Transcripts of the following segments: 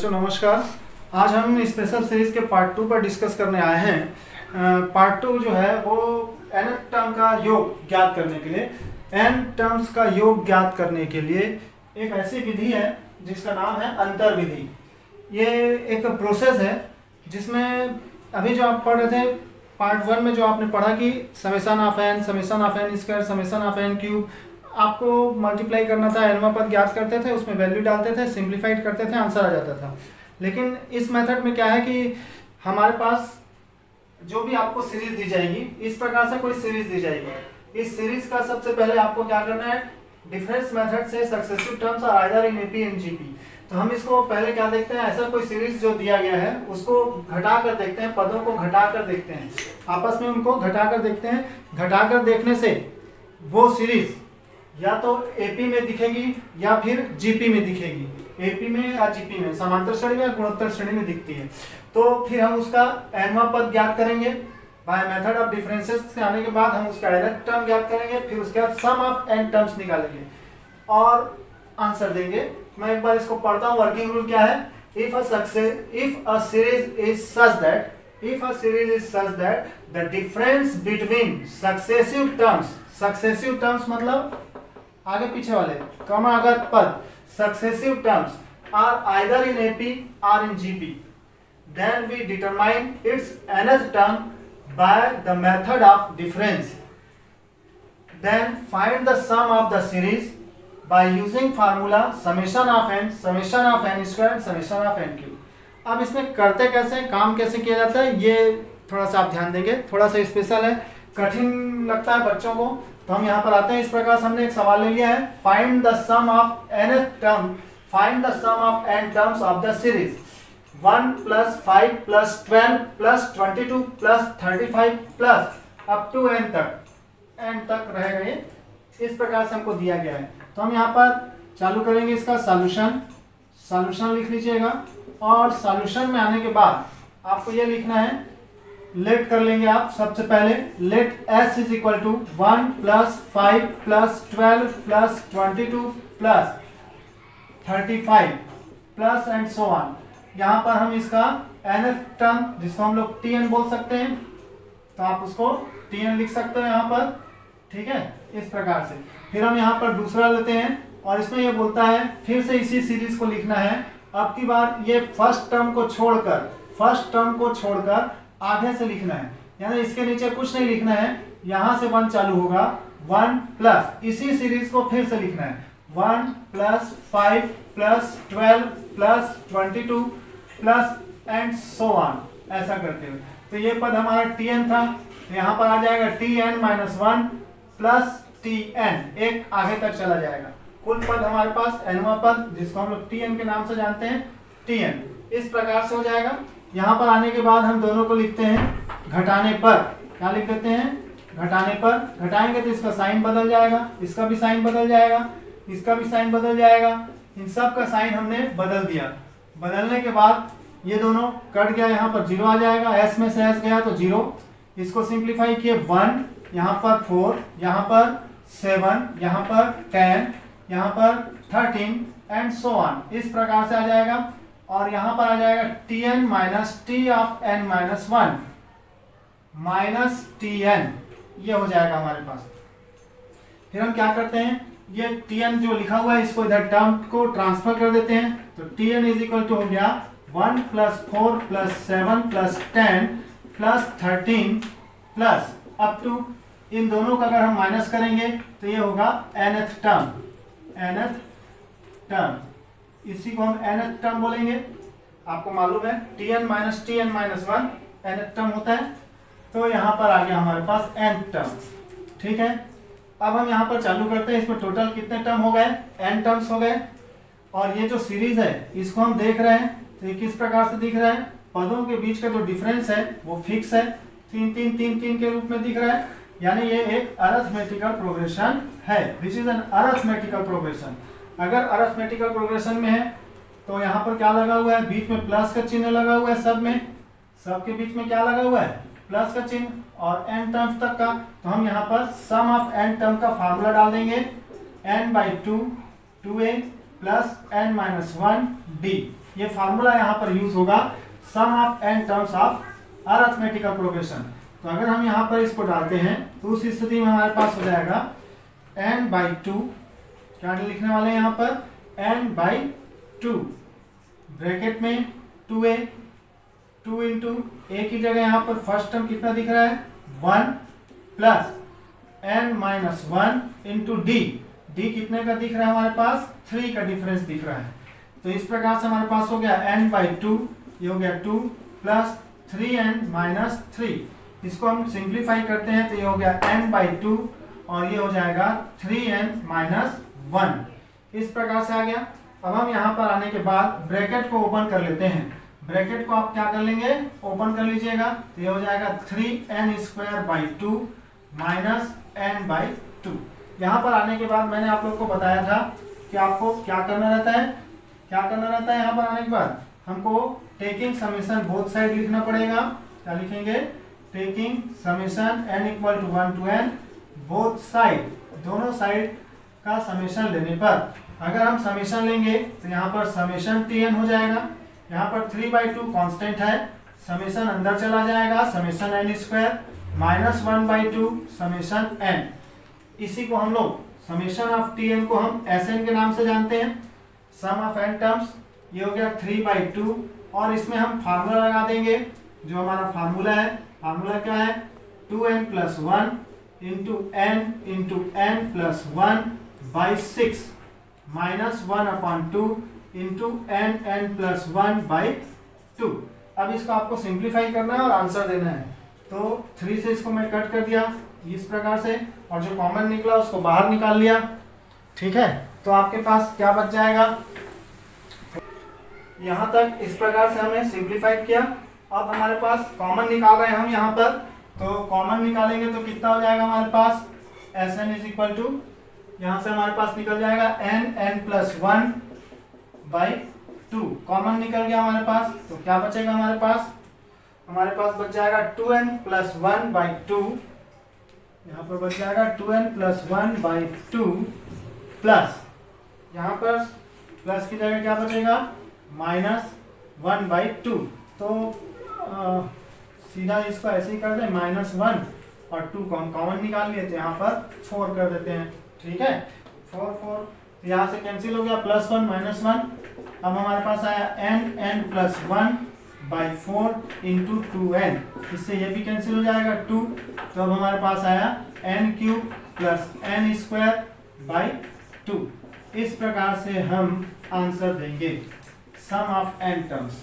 बच्चों नमस्कार। आज हम स्पेशल सीरीज के पार्ट 2 पर डिस्कस करने आए हैं। पार्ट 2 जो है वो n टर्म का योग ज्ञात करने के लिए टर्म्स का योग ज्ञात करने के लिए एक ऐसी विधि है जिसका नाम है अंतर विधि। ये एक प्रोसेस है जिसमें अभी जो आप पढ़ रहे थे पार्ट 1 में जो आपने पढ़ा कि summation of n square summation of n cube, आपको मल्टीप्लाई करना था, एनवा पद ज्ञात करते थे, उसमें वैल्यू डालते थे, सिंप्लीफाइड करते थे, आंसर आ जाता था। लेकिन इस मेथड में क्या है कि हमारे पास जो भी आपको सीरीज दी जाएगी, इस प्रकार से कोई सीरीज दी जाएगी, इस सीरीज का सबसे पहले आपको क्या करना है, डिफरेंस मेथड से successive terms are either in AP and GP. तो हम इसको पहले क्या देखते हैं, ऐसा कोई सीरीज जो दिया गया है उसको घटा कर देखते हैं, पदों को घटा कर देखते हैं, आपस में उनको घटा कर देखते हैं। घटा कर देखने से वो सीरीज या तो एपी में दिखेगी या फिर जीपी में दिखेगी, एपी में या जीपी में, समांतर श्रेणी में या गुणोत्तर श्रेणी में दिखती है। तो फिर हम उसका एनवा पद ज्ञात करेंगे बाय मेथड ऑफ डिफरेंसेस से आने के बाद हम उसका डायरेक्ट टर्म ज्ञात करेंगे, फिर उसके बाद सम ऑफ एन टर्म्स निकालेंगे और आंसर देंगे। मैं एक बार इसको पढ़ता हूँ। वर्किंग रूल क्या है, if a series is such that the difference between successive terms मतलब आगे पीछे वाले क्रमागत पद, successive terms are either in AP और in GP, then we determine its nth term by the method of difference, then find the sum of the series by using formula summation of n square summation of n cube. अब इसमें करते कैसे हैं, काम कैसे किया जाता है, ये थोड़ा सा आप ध्यान देंगे। थोड़ा सा स्पेशल है, कठिन लगता है बच्चों को, तो हम यहाँ पर आते हैं। इस प्रकार से हमने एक सवाल ले लिया है, find the sum of n terms of the series 1 + 5 + 12 + 22 + 35 plus up to n तक रहेगा। ये इस प्रकार से हमको दिया गया है। तो हम यहाँ पर चालू करेंगे इसका सॉल्यूशन लिख लीजिएगा, और सॉल्यूशन में आने के बाद आपको ये लिखना है, लेट कर लेंगे आप सबसे पहले, let s is equal to 1 + 5 + 12 + 22 + 35 plus and so on. यहाँ पर हम इसका nth टर्म जिसको हम लोग tn बोल सकते हैं, तो आप उसको tn लिख सकते हैं यहाँ पर, ठीक है, इस प्रकार से। फिर हम यहाँ पर दूसरा लेते हैं और इसमें ये बोलता है फिर से इसी सीरीज को लिखना है। अब की बार ये फर्स्ट टर्म को छोड़कर आगे से लिखना है, यानी इसके नीचे कुछ नहीं लिखना है, यहां से 1 चालू होगा, 1 प्लस इसी सीरीज को फिर से लिखना है, 1 + 5 + 12 + 22 प्लस एंड सो ऑन, ऐसा करते हुए। तो ये पद हमारा tn था, तो यहाँ पर आ जाएगा tn - 1 + tn, एक आगे तक चला जाएगा। कुल पद हमारे पास nवां पद जिसको हम लोग tn के नाम से जानते हैं, tn इस प्रकार से हो जाएगा। यहाँ पर आने के बाद हम दोनों को लिखते हैं घटाने पर, क्या लिख देते हैं, घटाने पर। घटाएंगे तो इसका साइन बदल जाएगा, इसका भी साइन बदल जाएगा, इसका भी साइन बदल जाएगा, इन सब का साइन हमने बदल दिया। बदलने के बाद ये दोनों कट गया, यहाँ पर 0 आ जाएगा, s में से s गया तो 0, इसको सिंप्लीफाई किए 1, यहाँ पर 4, यहाँ पर 7, यहाँ पर 10, यहाँ पर 13 एंड सो ऑन, इस प्रकार से आ जाएगा। और यहाँ पर आ जाएगा tn - t of n - 1 minus tn, ये हो जाएगा हमारे पास। फिर हम क्या करते हैं, ये tn जो लिखा हुआ है इसको इधर टर्म को ट्रांसफर कर देते हैं, तो tn इज इक्वल टू हो गया 1 + 4 + 7 + 10 + 13 प्लस अप टू, इन दोनों का अगर हम माइनस करेंगे तो ये होगा nth टर्म, इसी को हम nth टर्म बोलेंगे। आपको मालूम है tn - 1 nth टर्म होता है, तो यहाँ पर आ गया हमारे पास nth टर्म, ठीक है। अब हम यहाँ पर चालू करते हैं, इसमें टोटल कितने टर्म हो गए, n टर्म्स हो गए। और ये जो सीरीज है इसको हम देख रहे हैं, तो ये किस प्रकार से दिख रहा है, पदों के बीच का जो डिफरेंस है वो फिक्स है, 3 3 3 3 के रूप में दिख रहा है, यानी ये एक अरिथमेटिकल प्रोग्रेशन है, which is an arithmetical progression. अगर अरिथमेटिकल प्रोग्रेशन में है तो यहाँ पर क्या लगा हुआ है, बीच में प्लस का चिन्ह लगा हुआ है, सबके बीच में क्या लगा हुआ है, प्लस का चिन्ह, और n टर्म्स तक का। तो हम यहाँ पर सम ऑफ n टर्म का फार्मूला डाल देंगे, n/2 2a + n - 1 b, ये फार्मूला यहाँ पर यूज होगा, sum of n terms of arithmetical progression. तो अगर हम यहाँ पर इसको डालते हैं तो उस स्थिति में हमारे पास हो जाएगा n/2, क्या लिखने वाले हैं यहाँ पर, n/2 ब्रैकेट में 2a, 2 इंटू a की जगह यहाँ पर फर्स्ट टर्म कितना दिख रहा है 1 प्लस n-1 इंटू d कितने का दिख रहा है हमारे पास 3 का डिफरेंस दिख रहा है। तो इस प्रकार से हमारे पास हो गया n/2, ये हो गया 2 प्लस 3n-3, इसको हम सिंप्लीफाई करते हैं तो ये हो गया n/2 और ये हो जाएगा 3n-1, इस प्रकार से आ गया। अब हम यहाँ पर आने के बाद ब्रैकेट को ओपन कर लेते हैं, ब्रैकेट को आप क्या कर लेंगे ओपन कर लीजिएगा, तो ये हो जाएगा 3n² माइनस n/2। यहाँ पर आने के बाद मैंने आप लोग को बताया था कि आपको क्या करना रहता है, यहाँ पर आने के बाद हमको टेकिंग समेशन बोथ साइड लिखना पड़ेगा। क्या लिखेंगे, taking summation n = 1 to n, both side, दोनों साइड का समेशन लेने पर अगर हम समेशन लेंगे तो यहाँ पर समेशन tn हो जाएगा, यहाँ पर 3/2 कांस्टेंट है, समेशन अंदर चला जाएगा, summation n² minus 1/2 summation n, इसी को हम लोग समेशन ऑफ tn को हम Sn के नाम से जानते हैं, सम ऑफ n टर्म्स, ये हो गया 3/2 और इसमें हम फार्मूला लगा देंगे, जो हमारा फार्मूला है, फार्मूला क्या है 2n + 1 into n + 1/6 minus 1/2 into n + 1/2। अब इसको आपको सिंप्लीफाई करना है और आंसर देना है, तो 3 से इसको मैं कट कर दिया इस प्रकार से और जो कॉमन निकला उसको बाहर निकाल लिया। ठीक है, तो आपके पास क्या बच जाएगा, यहाँ तक इस प्रकार से हमने सिंप्लीफाई किया। अब हमारे पास कॉमन निकाल रहे हैं हम यहाँ पर, तो कॉमन निकालेंगे तो कितना हो जाएगा हमारे पास Sn = यहाँ से हमारे पास निकल जाएगा n + 1/2, कॉमन निकल गया हमारे पास, तो क्या बचेगा हमारे पास बच जाएगा 2n + 1/2, यहाँ पर बच जाएगा 2n + 1/2 प्लस यहाँ पर प्लस की जगह क्या बचेगा -1/2, तो सीधा इसको ऐसे ही कर दें -1 और 2 को हम कॉमन निकाल लिए तो यहाँ पर 4 कर देते हैं। ठीक है, 4 यहाँ से कैंसिल हो गया, +1 -1, अब हमारे पास आया n + 1/4 इंटू 2n, इससे ये भी कैंसिल हो जाएगा 2, तो अब हमारे पास आया n³ + n²/2। इस प्रकार से हम आंसर देंगे सम ऑफ n टर्म्स,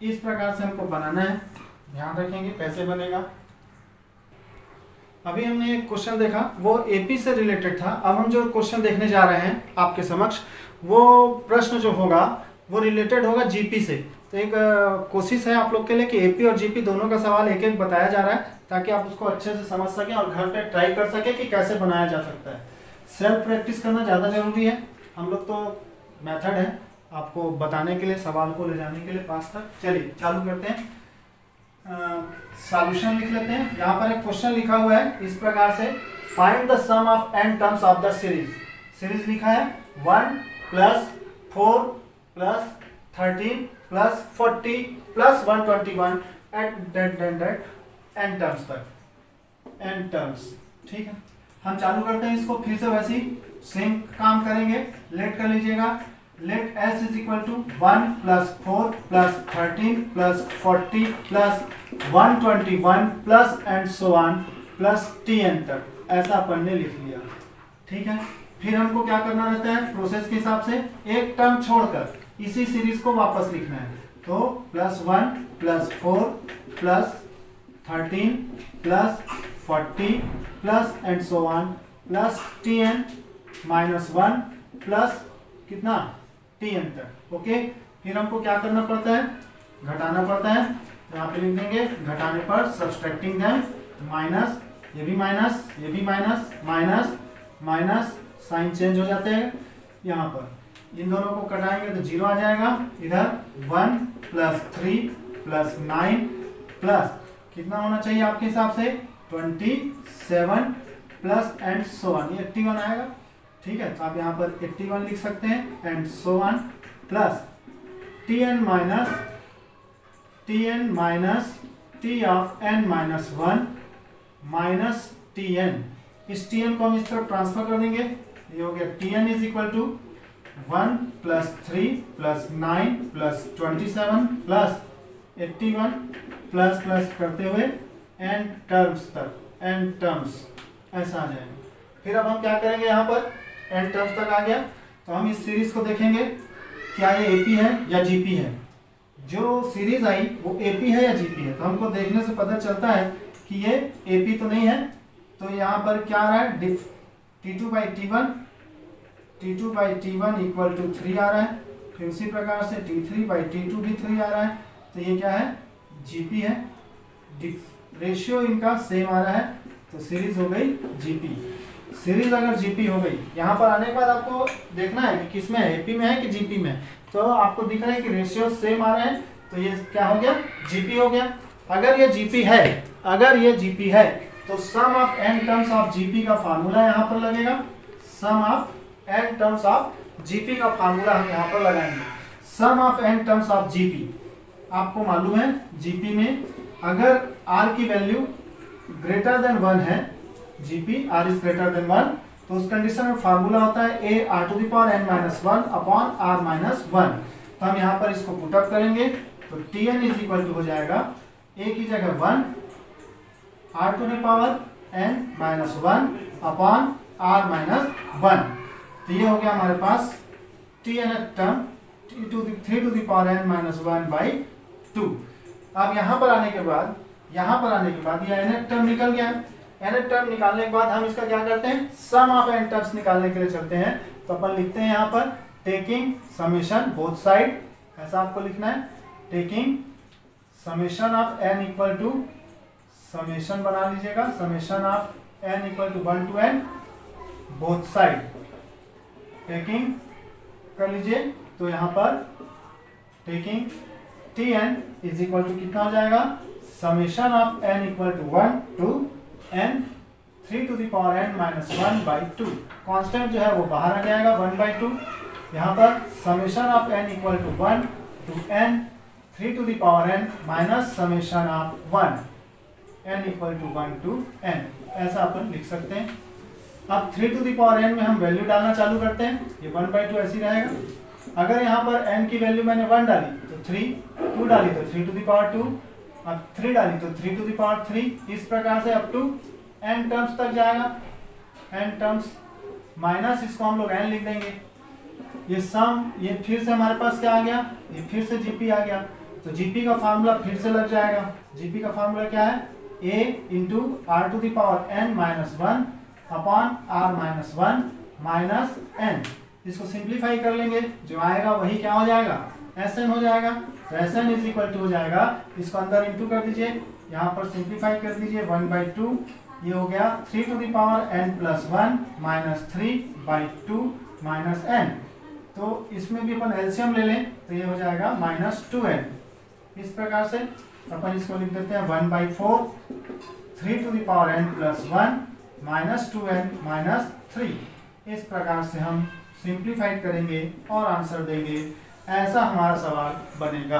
इस प्रकार से हमको बनाना है, ध्यान रखेंगे कैसे बनेगा। अभी हमने एक क्वेश्चन देखा वो एपी से रिलेटेड था, अब हम जो क्वेश्चन देखने जा रहे हैं आपके समक्ष, वो प्रश्न जो होगा वो रिलेटेड होगा जीपी से। तो एक कोशिश है आप लोग के लिए कि एपी और जीपी दोनों का सवाल एक एक बताया जा रहा है ताकि आप उसको अच्छे से समझ सकें और घर पे ट्राई कर सकें कि कैसे बनाया जा सकता है। सेल्फ प्रैक्टिस करना ज़्यादा जरूरी है, हम लोग तो मेथड है आपको बताने के लिए, सवाल को ले जाने के लिए पास तक। चलिए चालू करते हैं, सॉल्यूशन लिख लेते हैं। यहाँ पर एक क्वेश्चन लिखा हुआ है इस प्रकार से, find the sum of n terms of the series लिखा है 1 + 4 + 13 + 40 + 121 एट n टर्म्स तक, n टर्म्स। ठीक है, हम चालू करते हैं इसको, फिर से वैसे ही सेम काम करेंगे, लेट कर लीजिएगा, late s = 1 + 4 + 13 + 40 + 121 + and so on + tn तक, ऐसा अपन ने लिख लिया। ठीक है, फिर हमको क्या करना रहता है प्रोसेस के हिसाब से, एक टर्म छोड़कर इसी सीरीज को वापस लिखना है, तो +1 + 4 + 13 + 40 + एंड सो ऑन + tn -1 + कितना tn तक। ओके, फिर हमको क्या करना पड़ता है, घटाना पड़ता है, यहाँ पे लिख देंगे घटाने पर सब्सट्रैक्टिंग देम, माइनस, ये भी माइनस, ये भी minus, minus minus, sign change हो जाते हैं, यहाँ पर इन दोनों को कटाएंगे तो 0 आ जाएगा, इधर 1 + 3 + 9 प्लस कितना होना चाहिए आपके हिसाब से 27 प्लस एंड सो ऑन, ये 81 आएगा। ठीक है, तो आप यहाँ पर 81 लिख सकते हैं and so on plus Tn minus T of n minus 1 minus Tn। इस Tn को हम इस तरफ ट्रांसफर कर देंगे, ये हो गया Tn is equal to 1 plus 3 plus 9 plus 27 plus 81 plus plus करते हुए n टर्म्स तक, n टर्म्स ऐसा आ जाएगा। फिर अब हम क्या करेंगे, यहाँ पर n टर्म्स तक आ गया तो हम इस सीरीज को देखेंगे क्या ये AP है या GP है। जो सीरीज आई वो AP है या GP है, तो हमको देखने से पता चलता है कि ये AP तो नहीं है। तो यहाँ पर क्या आ रहा है, डिफ T2 by T1 equal to 3 आ रहा है। फिर उसी प्रकार से T3 बाई T2 भी 3 आ रहा है। तो ये क्या है, GP है। रेशियो इनका सेम आ रहा है तो सीरीज हो गई GP। सीरीज अगर GP हो गई, यहाँ पर आने के बाद आपको देखना है कि किस में है, AP में है कि GP में। तो आपको दिख रहा है कि रेशियो सेम आ रहे हैं तो ये क्या हो गया, GP हो गया। अगर ये GP है, तो sum of n terms of GP का फार्मूला यहाँ पर लगेगा। Sum of n terms of GP का फार्मूला हम यहाँ पर लगाएंगे। Sum of n terms of GP, आपको मालूम है GP में अगर r की वैल्यू ग्रेटर देन 1 है, GP r is greater than 1, तो उस कंडीशन में फार्मूला होता है a r to the power n minus 1 upon r minus 1। तो हम यहाँ पर इसको पुट अप करेंगे तो Tn इज इक्वल टू हो जाएगा a की जगह 1 r to the power n minus 1 upon r minus 1। तो ये हो गया हमारे पास Tn term 3 to the power n minus 1 by 2। अब यहाँ पर आने के बाद ये nth टर्म निकल गया। nth टर्म निकालने के बाद हम इसका क्या करते हैं, सम ऑफ n टर्म्स निकालने के लिए चलते हैं। तो अपन लिखते हैं यहाँ पर टेकिंग समेशन बोथ साइड, ऐसा आपको लिखना है। Taking summation of n equal to, summation बना लीजिएगा, summation of n equal to 1 to n both side. Taking कर लीजिए तो यहाँ पर taking Tn is equal to कितना हो जाएगा, summation of n equal to 1 to n 3 to the power n minus 1 by 2। Constant जो है वो बाहर आ जाएगा 1 बाई 2। यहाँ पर summation of n equal to 1 to n 3 to the power n minus summation of 1 n equal to 1 to n, ऐसा अपन लिख सकते हैं। अब 3 टू द पावर n में हम वैल्यू डालना चालू करते हैं, ये 1 बाई 2 ऐसी रहेगा। अगर यहाँ पर n की वैल्यू मैंने 1 डाली तो 3, 2 डाली तो 3 टू द पावर 2, अब 3 डाली तो 3 टू द पावर 3। इस प्रकार से अप टू n टर्म्स तक जाएगा, n टर्म्स माइनस इसको हम लोग n लिख देंगे। ये सम, ये फिर से हमारे पास क्या आ गया, ये फिर से GP आ गया। तो GP का फार्मूला फिर से लग जाएगा। GP का फार्मूला क्या है, a into r to the power n minus 1 upon r minus 1 minus n। इसको सिंप्लीफाई कर लेंगे, जो आएगा वही क्या हो जाएगा, Sn हो जाएगा। तो Sn इज इक्वल टू हो जाएगा, इसको अंदर इंटू कर दीजिए, यहाँ पर सिंप्लीफाई कर दीजिए 1 बाई 2, ये हो गया 3 to the power n plus 1 minus 3 by 2 minus n। तो इसमें भी अपन एलसीएम ले लें तो ये हो जाएगा माइनस 2n। इस प्रकार से अपन इसको लिख देते हैं 1 by 4 3 to the power n plus 1 minus 2n minus 3। इस प्रकार से हम सिंप्लीफाइड करेंगे और आंसर देंगे, ऐसा हमारा सवाल बनेगा।